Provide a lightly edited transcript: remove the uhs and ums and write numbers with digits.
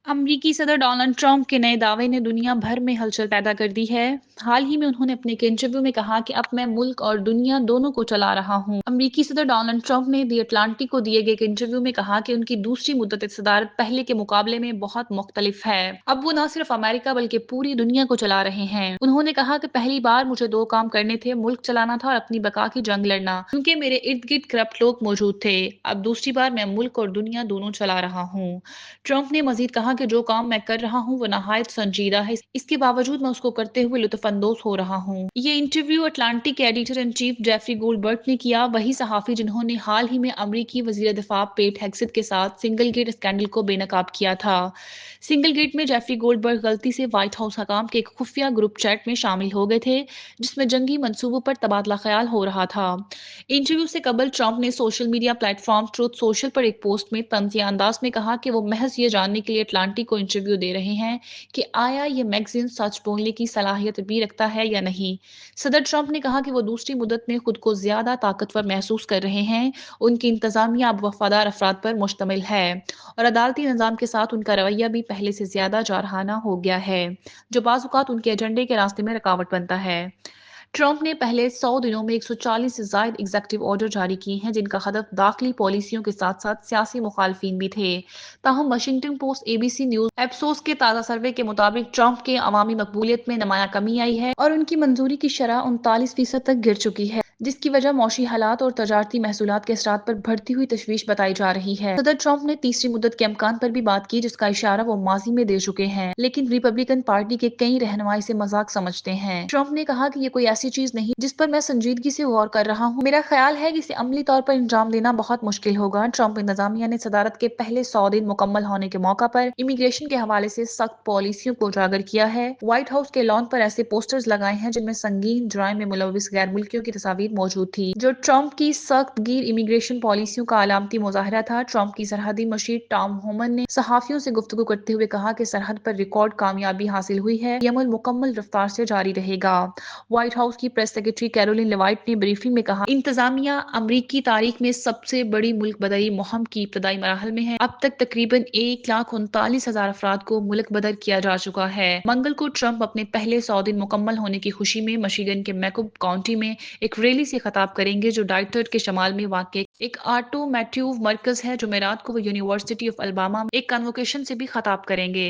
अमरीकी सदर Donald Trump के नए दावे ने दुनिया भर में हलचल पैदा कर दी है। हाल ही में उन्होंने अपने एक इंटरव्यू में कहा कि अब मैं मुल्क और दुनिया दोनों को चला रहा हूं। अमरीकी सदर डोनाल्ड ट्रंप ने दी अटलांटिक को दिए गए एक इंटरव्यू में कहा कि उनकी दूसरी मुद्दत सदारत पहले के मुकाबले में बहुत मुख्तलिफ है। अब वो न सिर्फ अमेरिका बल्कि पूरी दुनिया को चला रहे हैं। उन्होंने कहा कि पहली बार मुझे दो काम करने थे, मुल्क चलाना था और अपनी बका की जंग लड़ना, क्योंकि मेरे इर्द गिर्द करप्ट लोग मौजूद थे। अब दूसरी बार मैं मुल्क और दुनिया दोनों चला रहा हूँ। ट्रंप ने मजीद कहा कि जो काम मैं कर रहा हूँ वो नहायत संजीदा है, इसके बावजूद मैं उसको करते हुए लुत्फानंदोज हो रहा हूँ। ये इंटरव्यू अटलांटिक के editor in chief Jeffrey Goldberg ने किया, वही सहाफी जिन्होंने हाल ही में अमरीकी वजीर दिफा पेट हेग्सेथ के साथ सिंगल गेट स्कैंडल को बेनकाब किया था। सिंगल गेट में जेफरी गोल्डबर्ग गलती से व्हाइट हाउस हकाम के एक खुफिया ग्रुप चैट में शामिल हो गए थे, जिसमें जंगी मंसूबों पर तबादला ख्याल हो रहा था। इंटरव्यू से कबल ट्रंप ने social media platform truth social पर एक पोस्ट में तंजिया अंदाज में कहा कि वो महज ये जानने के लिए अटलांटिक को इंटरव्यू दे रहे हैं कि आया ये मैगजीन सच बोलने की सलाहियत भी रखता है या नहीं। सदर ट्रंप ने कहा कि वो दूसरी मुद्दत में खुद को ज्यादा ताकतवर महसूस कर रहे हैं। उनकी इंतजामिया अब वफादार अफराद पर मुश्तमिल है और अदालती निज़ाम के साथ उनका रवैया भी पहले से ज्यादा जारहाना हो गया है, जो बाज़-औक़ात उनके एजेंडे के रास्ते में रुकावट बनता है। ट्रंप ने पहले 100 दिनों में 140 से ज्यादा एग्जेक्टिव ऑर्डर जारी किए हैं, जिनका हदफ दाखिली पॉलिसियों के साथ साथ सियासी मुखालफिन भी थे। ताहम वाशिंगटन पोस्ट, एबीसी न्यूज, एप्सोस के ताज़ा सर्वे के मुताबिक ट्रंप के अवामी मकबूलियत में नुमाया कमी आई है और उनकी मंजूरी की शरह 39% तक गिर चुकी है, जिसकी वजह मौशी हालात और तजारती महसूलात के असरात पर बढ़ती हुई तशवीश बताई जा रही है। सदर ट्रंप ने तीसरी मुद्दत के अमकान पर भी बात की, जिसका इशारा वो माजी में दे चुके हैं, लेकिन रिपब्लिकन पार्टी के कई रहनुमा इसे मजाक समझते हैं। ट्रंप ने कहा कि ये कोई ऐसी चीज नहीं जिस पर मैं संजीदगी से गौर कर रहा हूँ। मेरा ख्याल है कि इसे अमली तौर पर इंजाम देना बहुत मुश्किल होगा। ट्रंप इंतजामिया ने सदारत के पहले 100 दिन मुकम्मल होने के मौका पर इमिग्रेशन के हवाले से सख्त पॉलिसियों को उजागर किया है। व्हाइट हाउस के लॉन पर ऐसे पोस्टर्स लगाए हैं जिनमें संगीन जुराइम में मुलविस गैर मुल्कियों की तस्वीर मौजूद थी, जो ट्रंप की सख्त गिर इमिग्रेशन पॉलिसियों का अलामती मुजाहरा था। ट्रंप की सरहदी मशीर टॉम होमन ने सहाफियों से गुफ्तगू करते हुए कहा कि सरहद पर रिकॉर्ड कामयाबी हासिल हुई है, ये अमल मुकम्मल रफ्तार से जारी रहेगा। व्हाइट हाउस की प्रेस सेक्रेटरी कैरोलिन लेवाइट ने ब्रीफिंग में कहा, इंतजामिया अमरीकी तारीख में सबसे बड़ी मुल्क बदरी मुहिम की इब्तदाई मराहल में है। अब तक तकरीबन 1,39,000 अफराद को मुल्क बदर किया जा चुका है। मंगल को ट्रंप अपने पहले 100 दिन मुकम्मल होने की खुशी में मिशिगन के मैकूब काउंटी में एक रैली से खिताब करेंगे, जो डाइटर्ट के शमाल में वाक़ एक ऑटोमोटिव मरकज है। जुमेरात को वो यूनिवर्सिटी ऑफ अलबामा में एक कन्वोकेशन से भी खिताब करेंगे।